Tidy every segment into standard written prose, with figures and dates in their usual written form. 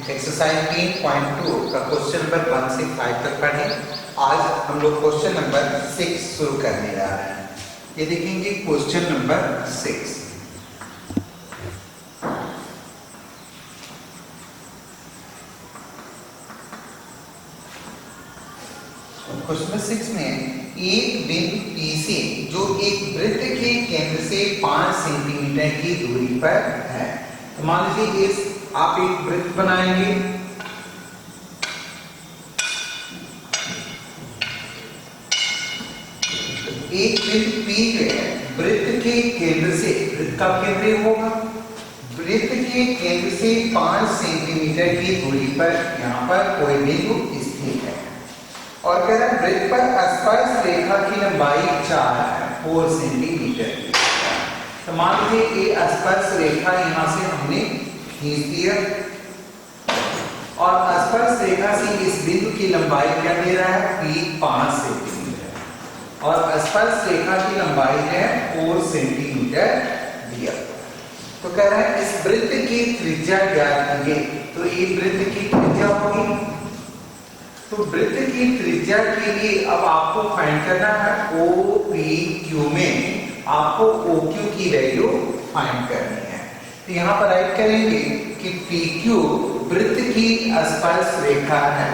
Exercise 3.2 का question number 1 से 5 तक पढ़े। आज हम लोग क्वेश्चन नंबर 6 शुरू करने जा रहे हैं। ये देखेंगे क्वेश्चन नंबर 6। क्वेश्चन नंबर 6 में एक बिंदु P से जो एक वृत्त के केंद्र से 5 सेंटीमीटर की दूरी पर है। तो मान लीजिए इस आप एक वृत्त बनाएंगे, एक बिंदु P जो है वृत्त के केंद्र से, वृत्त का केंद्र होगा, वृत्त के केंद्र से 5 सेंटीमीटर की दूरी पर यहाँ पर कोई बिंदु स्थित है और कह रहा है वृत्त पर स्पर्श रेखा की लंबाई 4 सेंटीमीटर की। तो मान लीजिए ये स्पर्श रेखा यहाँ से हमने खींच दिया और स्पर्श रेखा से इस बिंदु की लंबाई क्या दे रहा है, P 5 सेंटीमीटर और स्पर्श रेखा की लंबाई है 4 सेंटीमीटर दिया। तो कह रहा है इस वृत्त की त्रिज्या ज्ञात कीजिए। तो ये वृत्त की त्रिज्या होगी, तो वृत्त की त्रिज्या के लिए अब आपको फाइंड करना है OPQ में आपको OQ की वैल्यू फाइंड करनी है। तो यहाँ पर राइट करेंगे कि PQ वृत्त की स्पर्श रेखा है,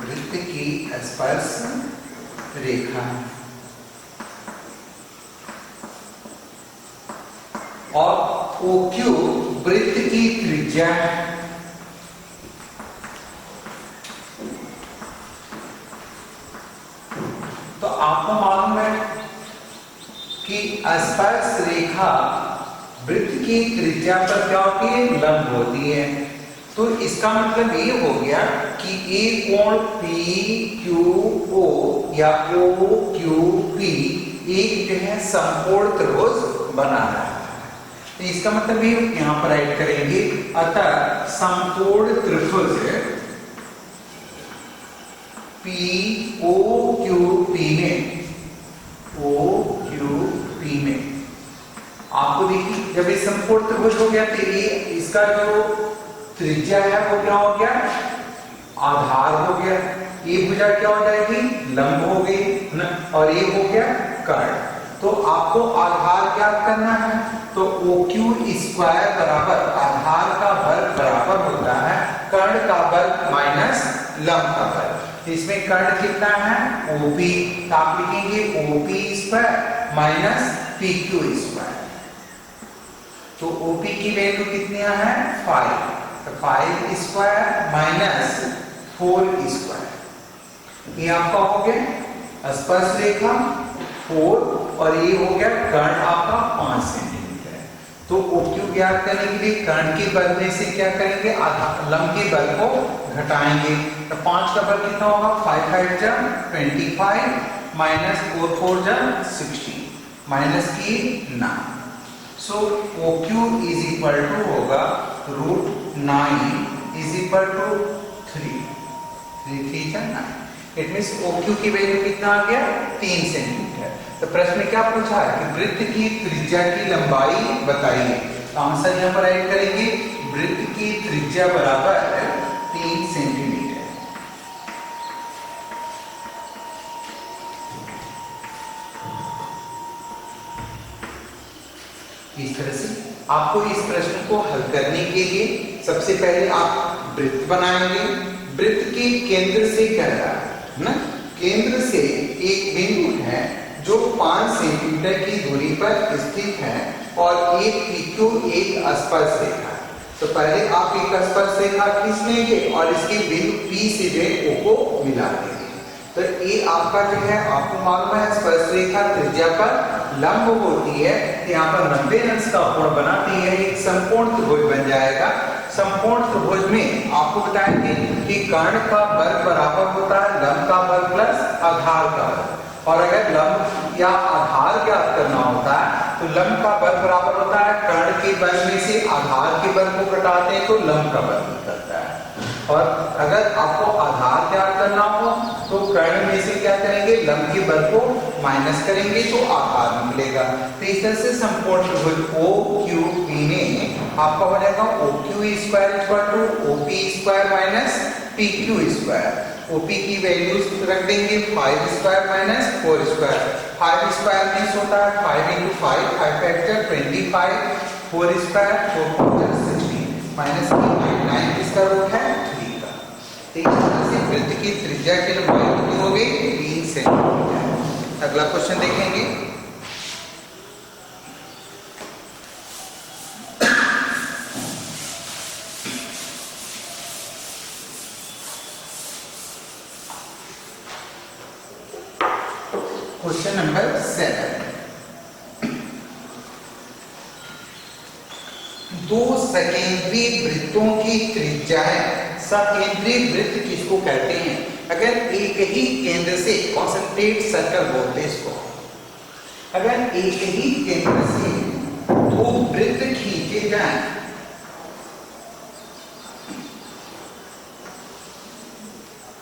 वृत्त की स्पर्श रेखा है और OQ वृत्त की त्रिज्या है। तो आपको मालूम है कि स्पर्श रेखा वृत्त की त्रिज्या पर क्या होती है, लंब होती है। तो इसका मतलब ये हो गया कि एक कोण PQO या OQP एक जो है समकोण त्रिभुज बना रहा है। तो इसका मतलब ये यहाँ पर राइट करेंगे, अतः समकोण त्रिभुज POQP में आपको देखिए जब ये समकोण त्रिभुज हो गया तो ये इसका जो त्रिज्या है वो क्या हो गया, आधार हो गया। ये भुजा क्या हो जाएगी, लंब हो गई ना, और ये हो गया कर्ण। तो आपको आधार ज्ञात करना है, तो OQ² बराबर आधार का वर्ग बराबर होता है कर्ण का वर्ग माइनस लंब का वर्ग। इसमें कर्ण कितना है, OP। तो आप लिखेंगे OP² माइनस PQ²। तो OP की वैल्यू कितनी है, 5। तो 5² माइनस 4²। ये आपका हो गया स्पर्श रेखा 4 और ये हो गया कर्ण आपका 5 सेंटीमीटर। तो OQ ज्ञात करने के लिए कर्ण के बल में से क्या करेंगे, लंब के बल को घटाएंगे। तो 5 का बल कितना होगा, 5 5 जा 25 माइनस 4 4 जा 60 माइनस की 9। सो OQ इज इक्वल टू होगा √9 इज इक्वल टू 3 3 जा 9। इट मींस OQ की वैल्यू कितना आ गया, 3 सेंटीमीटर। तो प्रश्न में क्या पूछा है कि वृत्त की त्रिज्या की लंबाई बताइए। तो आंसर यहाँ पर राइट करेंगे, वृत्त की त्रिज्या बराबर 3 सेंटीमीटर। इस तरह से आपको इस प्रश्न को हल करने के लिए सबसे पहले आप वृत्त बनाएंगे। वृत्त के केंद्र से कह रहा है ना, केंद्र से एक बिंदु है जो 5 सेंटीमीटर की दूरी पर स्थित है और एक PQ एक स्पर्श रेखा है। तो पहले आप एक स्पर्श रेखा खींच लेंगे और इसके बिंदु P से जो O को मिला देंगे। तो ये आपका जो है, आपको मालूम है स्पर्श रेखा त्रिज्या पर लंब होती है, तो यहाँ पर 90 अंश का कोण बनाती है, एक समकोण त्रिभुज बन जाएगा। समकोण त्रिभुज में आपको बताएंगे कि कर्ण का वर्ग बराबर होता है लंब का वर्ग प्लस आधार का वर्ग। और अगर लंब या आधार ज्ञात करना होता है तो लंब का वर्ग बराबर होता है कर्ण के वर्ग में से आधार के वर्ग को घटाते हैं तो लंब का वर्ग निकलता है। और अगर आपको आधार ज्ञात करना हो तो कर्ण में से क्या करेंगे, लंब के वर्ग को माइनस करेंगे तो आधार निकलेगा। तो इस तरह से समकोण त्रिभुज OQP में आपका हो जाएगा OQ square equal to OP square minus PQ square. OP की वैल्यूज रख देंगे 5 square minus 4 square. 5 square means होता है 5 into 5, 5 factor 25, 4 square 4 factor 16 minus 9 किसका रूट है 3 का। तो इस तरह से वृत्त की त्रिज्या की लंबाई कितनी हो गई 3 सेंटीमीटर। अगला क्वेश्चन देखेंगे। Question number 7। दो सकेंद्री वृत्तों की त्रिज्याएं, सकेंद्री वृत्त किसको कहते हैं? अगर एक ही केंद्र से, कॉन्सेंट्रेट सर्कल बोलते हैं इसको, अगर एक ही केंद्र से दो वृत्त खींचे जाएं,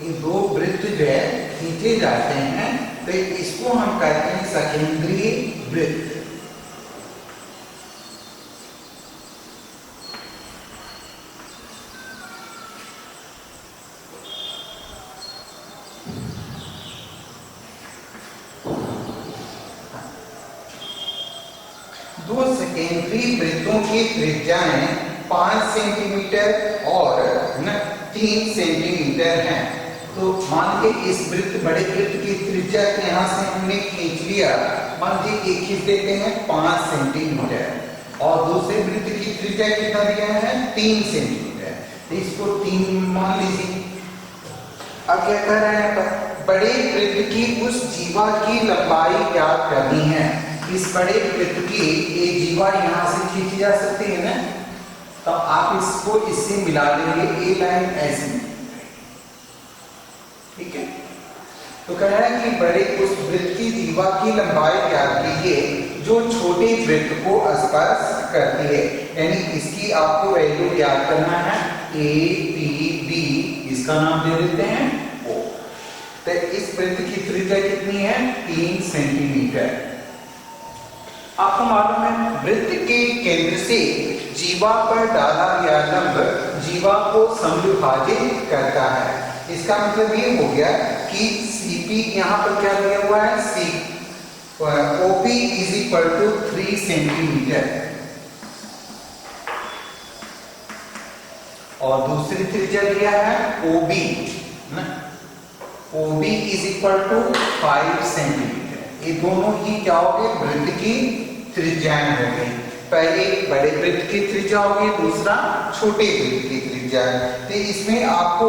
ये दो वृत्त जो है खींचे जाते हैं तो इसको हम कहते हैं सकेंद्रीय वृत्त। दो सकेंद्रीय वृत्तों की त्रिज्याएं 5 सेंटीमीटर और 3 सेंटीमीटर हैं। तो मान के इस वृत्त, बड़े वृत्त की त्रिज्या के यहाँ से हमने खींच लिया, मान लीजिए एक खींच देते हैं 5 सेंटीमीटर और दूसरे वृत्त की त्रिज्या कितना दिया है 3 सेंटीमीटर, तो इसको 3 मान लीजिए। अब क्या कर रहे हैं, बड़े वृत्त की उस जीवा की लंबाई ज्ञात करनी है। इस बड़े वृत्त की ये जीवा यहाँ से खींची जा सकती है ना, तो आप इसको इससे मिला लेंगे, ये लाइन ऐसी, ठीक है। तो कह रहा है कि बड़े उस वृत्त की जीवा की लंबाई ज्ञात कीजिए जो छोटे वृत्त को स्पर्श करती है, यानी इसकी आपको वैल्यू ज्ञात करना है APB, इसका नाम दे देते हैं O। तो इस वृत्त की त्रिज्या कितनी है 3 सेंटीमीटर। आपको मालूम है वृत्त के केंद्र से जीवा पर डाला गया लंब जीवा को समविभाजित करता है। इसका मतलब ये हो गया कि CP यहाँ पर क्या दिया हुआ है, OP is equal to 3 centimetre और दूसरी त्रिज्या दिया है OB, OB is equal to 5 centimetre. ये दोनों ही क्या हो गए, वृत्त की त्रिज्याएं हो गई। पहले बड़े वृत्त की त्रिज्या होगी, दूसरा छोटे वृत्त की त्रिज्या। तो इसमें आपको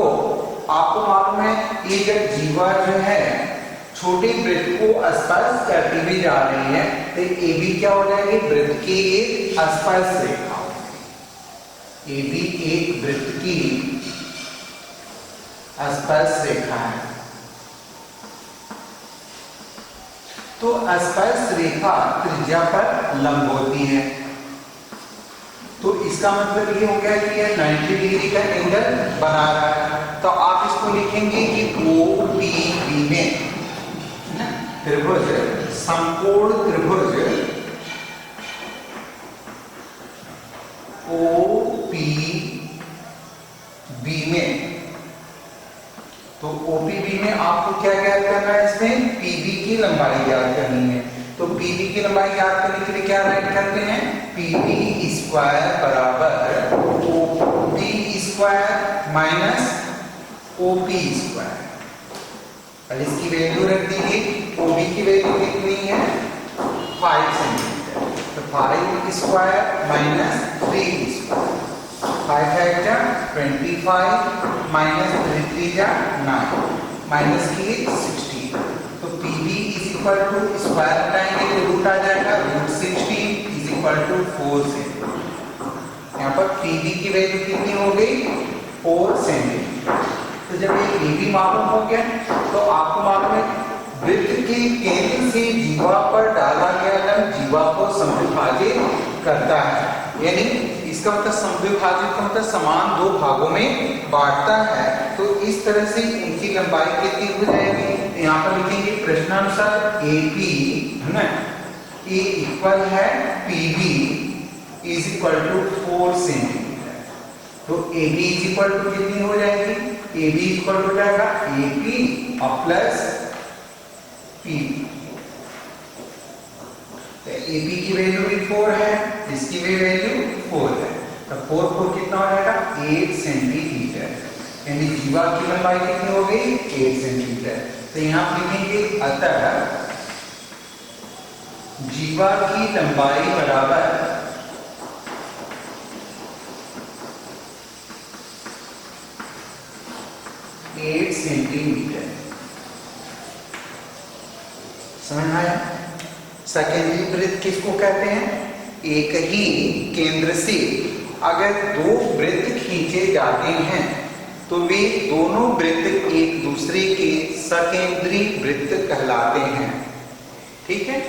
मालूम है ये जब जीवा जो है छोटे वृत्त को स्पर्श करती हुई जा रही है तो ये भी क्या हो जाएगी, वृत्त की एक स्पर्श रेखा। ये भी एक वृत्त की स्पर्श रेखा है। तो स्पर्श रेखा त्रिज्या पर लंब होती है, तो इसका मतलब ये हो गया कि ये 90 डिग्री का एंगल बना रहा है। तो आप इसको लिखेंगे कि OPB में त्रिभुज, समकोण त्रिभुज OPB में, तो OPB में आपको क्या ज्ञात करना है, इसमें PB की लंबाई ज्ञात करनी है। तो PB की लंबाई ज्ञात करने के लिए क्या राइट करते हैं, PB स्क्वायर बराबर OP square minus OP square. और इसकी वैल्यू रख दीजिए, OB की वैल्यू कितनी है 5 सेंटीमीटर, तो 5 square minus 3 square, 5 factor 25 minus 3 त्रिज्या 9 माइनस की 16। तो PB is equal to square हटाएंगे तो रूट आ जाएगा, root 16 is equal to 4 centimetre. यहाँ पर PB की वैल्यू कितनी हो गई 4 सेंटीमीटर। तो जब ये PB मालूम हो गया तो आपको मालूम है वृत्त के केंद्र से जीवा पर डाला गया लंब जीवा को समविभाजित करता है, यानी इसका मतलब समविभाजित का मतलब समान दो भागों में बांटता है। तो इस तरह से इनकी लंबाई कितनी हो जाएगी, यहाँ पर लिखेंगे प्रश्नानुसार AP है ना, A इक्वल है PB is equal to 4 centimetre. तो AB इज इक्वल टू कितनी हो जाएगी? AB इक्वल टू जाएगा AP और प्लस PB। AP की वैल्यू भी 4 है, इसकी भी वैल्यू 4 है, तो 4 4 कितना हो जाएगा? 8 सेंटीमीटर। यानी जीवा की लंबाई कितनी हो गई? 8 सेंटीमीटर। तो यहां लिखेंगे अतः जीवा की लंबाई बराबर 8 सेंटीमीटर। समझ आया? सेकेंडरी वृत्त किसको कहते हैं? एक ही केंद्र से अगर दो वृत्त खींचे जाते हैं तो वे दोनों वृत्त एक दूसरे के सकेंद्री वृत्त कहलाते हैं। ठीक है,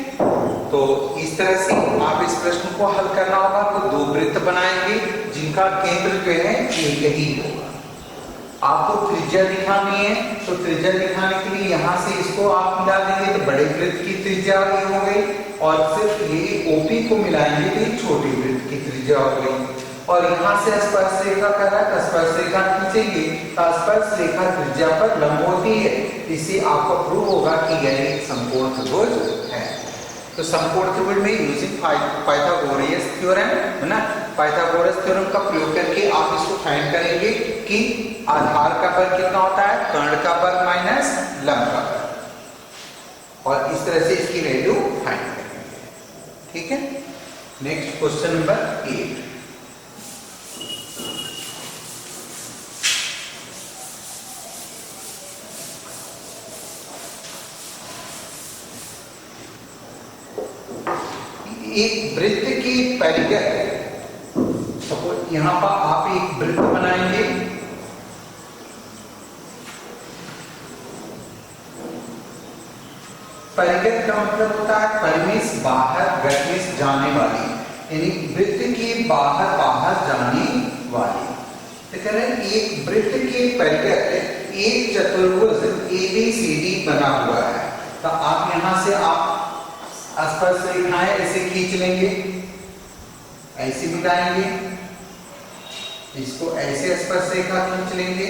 तो इस तरह से आप इस प्रश्न को हल करना होगा। तो दो वृत्त बनाएंगे जिनका केंद्र जो है एक ही होगा। आपको त्रिज्या दिखानी है, तो त्रिज्या दिखाने के लिए यहाँ से इसको आप मिला देंगे तो बड़े वृत्त की त्रिज्या हो गई, और सिर्फ ये OP को मिलाएंगे तो ये छोटे वृत्त की त्रिज्या हो गई। और यहाँ से स्पर्श रेखा कर रहा है, स्पर्श रेखा खींचेंगे तो स्पर्श रेखा त्रिज्या पर लंब होती है। इससे आपको प्रूव होगा कि यह एक समकोण त्रिभुज है। तो समकोण त्रिभुज में यूजिंग पाइथागोरस थ्योरम है ना, पाइथागोरस थ्योरम का प्रयोग करके आप इसको फाइंड करेंगे कि आधार का बल कितना होता है? कर्ण का बल माइनस लंब का बल, और इस तरह से इसकी वैल्यू फाइंड करेंगे। ठीक है, नेक्स्ट क्वेश्चन नंबर 8। एक वृत्त की परिधि, सपोज यहां पर आप एक वृत्त बनाएंगे, परिगत का मतलब होता है परिमिश, बाहर, गतिश, जाने वाली, यानी वृत्त के बाहर जाने वाली। तो कह रहे हैं एक वृत्त के परिगत एक चतुर्भुज ABCD बना हुआ है। तो आप यहां से आप स्पर्श रेखाएं ऐसे खींच लेंगे, ऐसे मिलाएंगे, इसको ऐसे स्पर्श रेखा खींच लेंगे,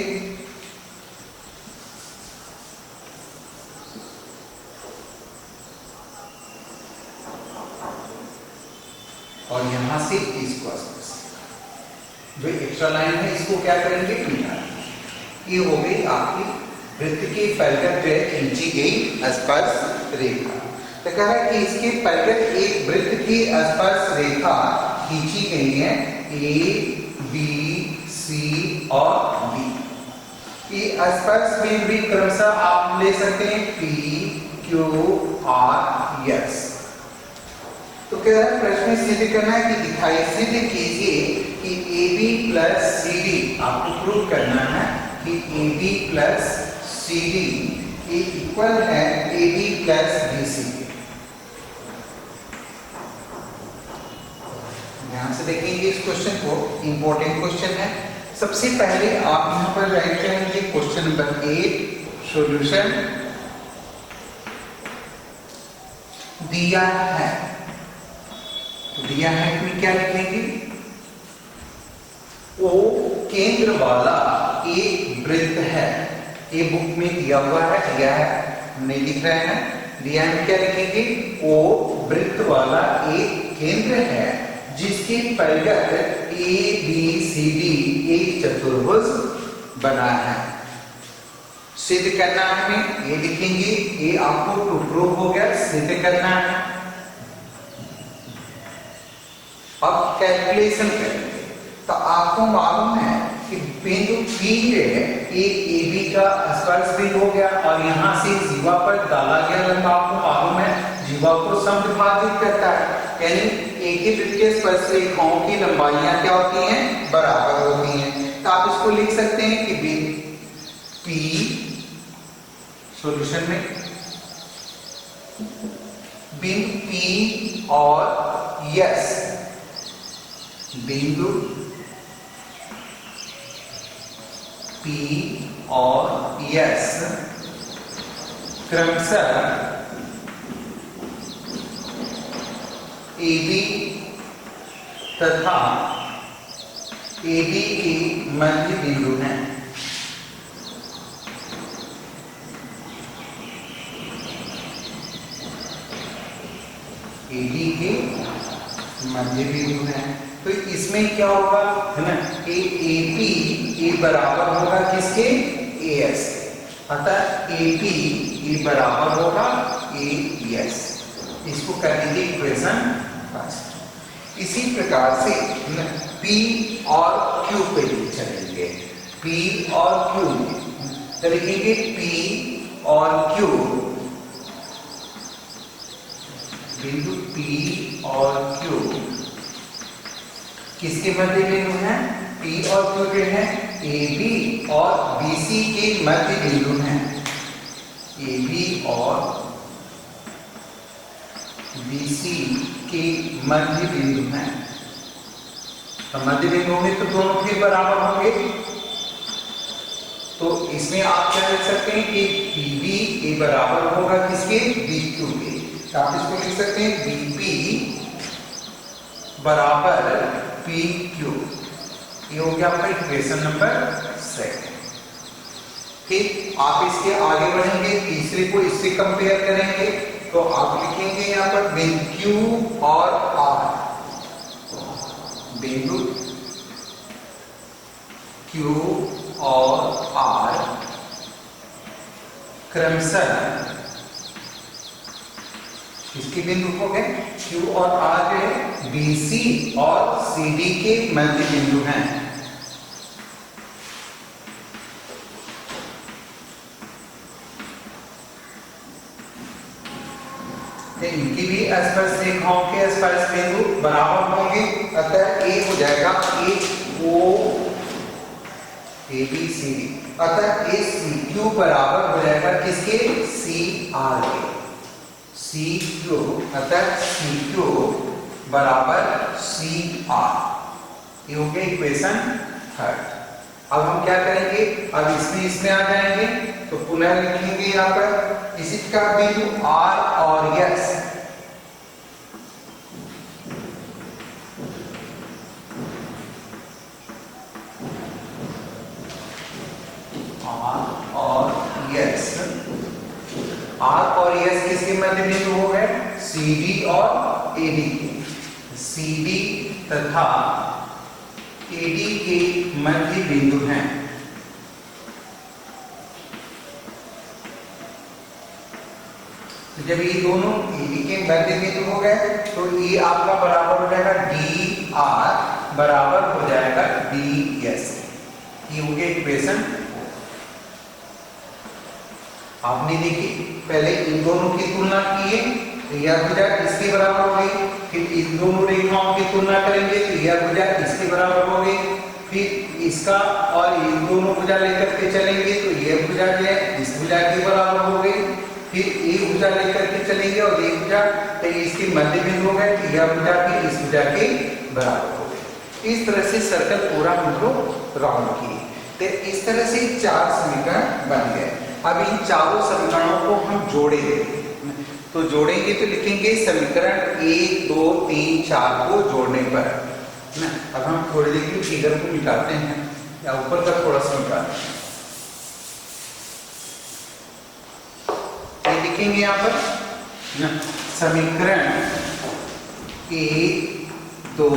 और यहां से इसको स्पर्श जो एक्स्ट्रा लाइन है इसको क्या करेंगे? मिला। ये हो गई आपकी वृत्त की परिगत जो है खींची गई स्पर्श रेखा। तो कह रहा है कि इसके परिगत एक वृत्त की स्पर्श रेखा खींची गई है A, B, C और D। ये स्पर्श बिंदु भी क्रमशः आप ले सकते हैं P, Q, R, S। तो कह रहा है प्रश्न में सिद्ध करना है कि दिखाई सिद्ध कीजिए कि AB प्लस CD, आपको प्रूव करना है कि AB प्लस CD इक्वल है AB प्लस BC। ध्यान से देखेंगे इस क्वेश्चन को, इंपॉर्टेंट क्वेश्चन है। सबसे पहले आप यहां पर राइट करेंगे क्वेश्चन नंबर 8 सॉल्यूशन दिया है। दिया है कि क्या लिखेंगे? वो केंद्र वाला एक वृत्त है। ये बुक में दिया हुआ है, दिया है नहीं लिख रहे हैं, दिया है क्या लिखेंगे? वो वृत्त वाला एक केंद्र है जिसके परिगत ABCD एक चतुर्भुज बना है। सिद्ध करना है हमें, ये लिखेंगे, ये आपको टू प्रूव हो गया, सिद्ध करना है। अब कैलकुलेशन करेंगे तो आपको मालूम है कि बिंदु P है, एक AB का स्पर्श बिंदु हो गया, और यहां से जीवा पर डाला गया लंब आपको मालूम है जीवा को समविभाजित करता है, यानी एक ही वृत्त के स्पर्श रेखाओं की लंबाइयां क्या होती हैं? बराबर होती हैं। तो आप इसको लिख सकते हैं कि बिंदु P सॉल्यूशन में बिंदु P और S, बिंदु P और S क्रमशः AB तथा AB के मध्य बिंदु हैं। AB के मध्य बिंदु हैं, तो इसमें क्या होगा है ना कि AP ए बराबर होगा किसके, AS, अतः AP ए बराबर होगा AS। इसको कर देंगे इक्वेशन फर्स्ट। इसी प्रकार से P और Q पे चलेंगे। P और Q तो लिखेंगे P और Q, बिंदु P और Q किसके मध्य बिंदु हैं, P और Q के हैं AB और BC के मध्य बिंदु हैं। AB और BC के मध्य बिंदु हैं। तो मध्य बिंदु में तो दोनों फिर बराबर होंगे, तो इसमें आप क्या लिख सकते हैं कि PB ए बराबर होगा किसके, BQ के। तो आप इसको लिख सकते हैं BP बराबर PQ। ये हो गया आपका इक्वेशन नंबर 2। ठीक, आप इसके आगे बढ़ेंगे, तीसरे को इससे कंपेयर करेंगे, तो आप लिखेंगे यहाँ पर बिंदु Q और R, बिंदु Q और R क्रमशः किसके बिंदु हो गए, Q और R जो है BC और CD के मध्य बिंदु हैं। इनकी भी स्पर्श रेखाओं के स्पर्श बिंदु बराबर होंगे, अतः A हो जाएगा AO ABCD, अतः ACQ बराबर हो जाएगा किसके, CR के। CQ अतः CQ बराबर CR। ये हो गया इक्वेशन थर्ड। अब हम क्या करेंगे, अब इसमें आ जाएंगे, तो पुनः लिखेंगे यहाँ पर इसी का बिंदु R और S, R और S किसके मध्य बिंदु हो गए, CD और AD, CD तथा AD के मध्य बिंदु हैं। तो जब ये दोनों AD के मध्य बिंदु हो गए, तो ये आपका बराबर हो जाएगा DR बराबर हो जाएगा DS। ये हो गया इक्वेशन। आपने देखी पहले इन दोनों की तुलना की है, तो यह भुजा इसके बराबर हो गई, फिर इन दोनों रेखाओं की तुलना करेंगे तो यह भुजा इसके बराबर हो गई, फिर इसका और इन दोनों भुजा लेकर के चलेंगे तो यह भुजा जो है इस भुजा के बराबर हो गई, फिर एक भुजा लेकर के चलेंगे और एक भुजा तो इसके मध्य बिंदु हो गए, तो यह भुजा भी इस भुजा के बराबर हो गई। इस तरह से सर्कल पूरा हम लोग राउंड किए, तो इस तरह से 4 समीकरण बन गए। अब इन चारों समीकरणों को हम जोड़ेंगे, तो जोड़ेंगे तो लिखेंगे समीकरण 1 2 3 4 को जोड़ने पर ना। अब हम थोड़ी देर के फिगर को मिटाते हैं, या ऊपर का थोड़ा सा मिटाते हैं। लिखेंगे यहाँ पर ना समीकरण 1 2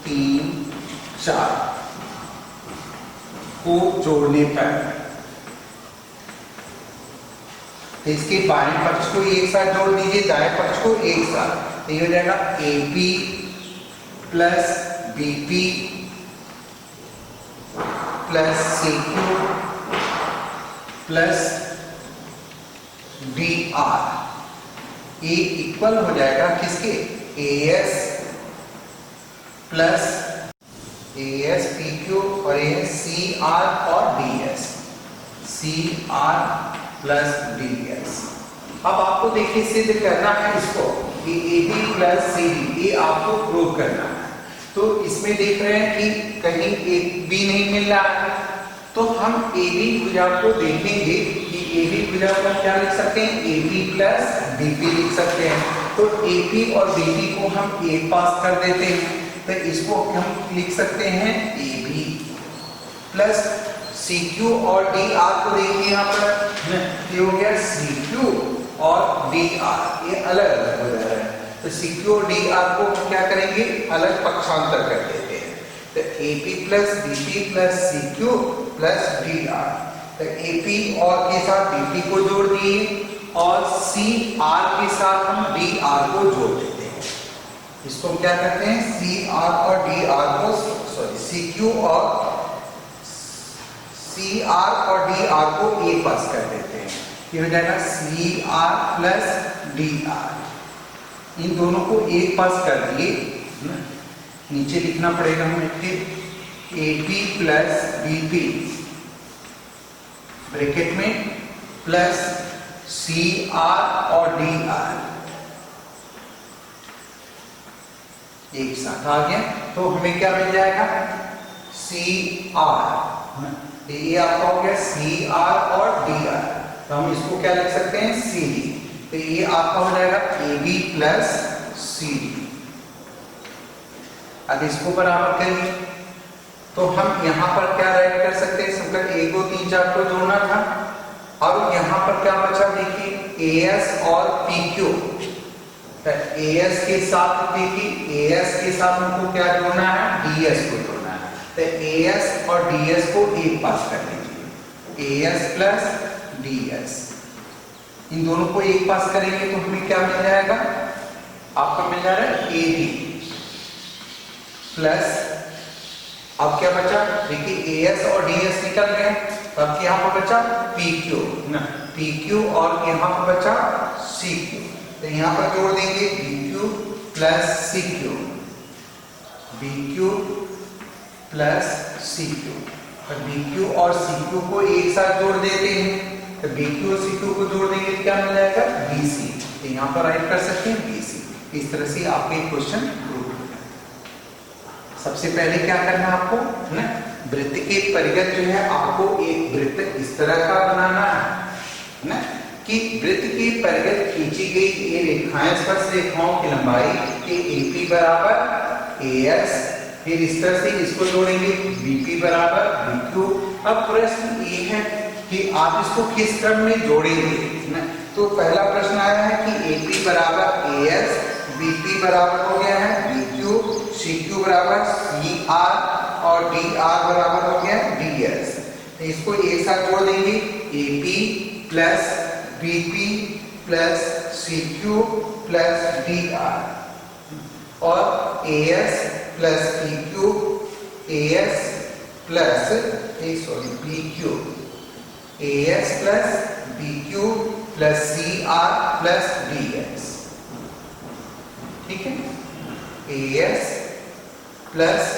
3 4 को जोड़ने पर, तो इसके बाएं पक्ष को एक साथ जोड़ दीजिए, दाएं पक्ष को एक साथ, तो ये हो जाएगा AP plus BP plus CQ plus DR। ये इक्वल हो जाएगा किसके, AS प्लस AS PQ और AS CR और DS, CR प्लस DS। अब आपको देखिए सिद्ध करना है इसको, ये AB प्लस CD ये आपको प्रूव करना है। तो इसमें देख रहे हैं कि कहीं एक भी नहीं मिल रहा है, तो हम AB भुजा को देखेंगे कि AB भुजा को क्या लिख सकते हैं, AB प्लस BP लिख सकते हैं। तो AP और BP को हम एक पास कर देते हैं, तो इसको हम लिख सकते हैं A B plus C Q और डी आर को देखिए यहाँ पर ये हो गया सी क्यू और डी आर, ये अलग अलग हो जा रहा है। तो सी क्यू और डी आर को हम क्या करेंगे, अलग पक्षांतर कर देते हैं। तो A P plus D P plus C Q plus D R, तो ए पी और के साथ डी पी को जोड़ दिए और सी आर के साथ हम डी आर को जोड़ देते हैं। इसको हम क्या करते हैं, सी आर और डी आर को, सॉरी सी क्यू और सी आर और डी आर को एक पास कर देते हैं। ये हो जाएगा C R plus D R. इन दोनों को एक पास कर दिए, नीचे लिखना पड़ेगा हमें फिर A P plus B P bracket में प्लस सी आर और डी आर एक साथ आ गया। तो हमें क्या मिल जाएगा, सी आर, ये आपका हो गया सी आर और डी आर। तो हम इसको क्या लिख सकते हैं, सी डी। तो ये आपका हो जाएगा A B plus C D. अब इसको बराबर करेंगे तो हम यहाँ पर क्या राइट कर सकते हैं, सबका 1 2 3 4 को जोड़ना था। अब यहाँ पर क्या बचा देखिए, ए एस और पी क्यू। ए एस के साथ देखिए, ए एस के साथ हमको क्या जोड़ना है, डी एस को जोड़ना है। तो AS और DS को एक पास कर लीजिए, AS प्लस DS। इन दोनों को एक पास करेंगे तो हमें क्या मिल जाएगा, आपका मिल जा रहा है AD प्लस, अब क्या बचा देखिए, AS और DS निकल गए, अब यहाँ पर बचा PQ ना, PQ और यहाँ पर बचा CQ। तो यहाँ पर जोड़ देंगे BQ plus CQ, BQ plus C Q. और बी क्यू और सी क्यू को एक साथ जोड़ देते हैं, तो बी क्यू और सी क्यू को जोड़ देंगे तो क्या मिल जाएगा, बी सी। तो यहाँ पर राइट कर सकते हैं बी सी। इस तरह से आपके क्वेश्चन प्रूव हो जाए। सबसे पहले क्या करना है आपको ना, वृत्त के परिगत जो है आपको एक वृत्त इस तरह का बनाना है ना, कि वृत्त के परिगत खींची गई ये रेखाएं, स्पर्श रेखाओं की लंबाई के AP बराबर AS, फिर इस तरह से इसको जोड़ेंगे BP बराबर BQ। अब प्रश्न ये है कि आप इसको किस क्रम में जोड़ेंगे ना। तो पहला प्रश्न आया है कि AP बराबर AS, BP बराबर हो गया है BQ, CQ बराबर CR और DR बराबर हो गया DS। तो इसको एक साथ जोड़ देंगे, AP plus BP plus CQ plus DR और AS plus PQ, AS plus PQ, AS plus BQ plus CR plus DS। ठीक है, AS plus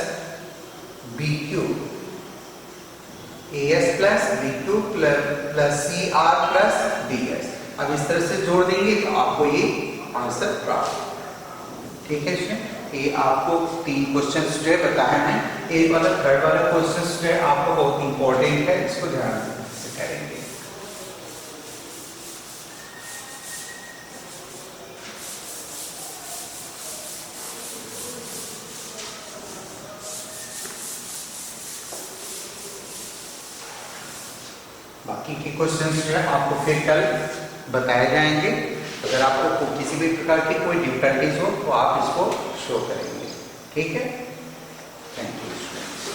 BQ, AS plus BQ plus CR plus DS। अब इस तरह से जोड़ देंगे तो आपको ये आंसर प्राप्त। ठीक है, इसमें ये आपको 3 क्वेश्चंस जो है बताए हैं। एक वाला थर्ड वाला क्वेश्चंस जो है आपको बहुत इंपॉर्टेंट है, इसको ध्यान से करेंगे। बाकी के क्वेश्चंस जो है आपको फिर कल बताए जाएंगे। अगर आपको किसी भी प्रकार की कोई डिफिकल्टीज हो तो आप इसको शो करेंगे। ठीक है, थैंक यू स्टूडेंट्स।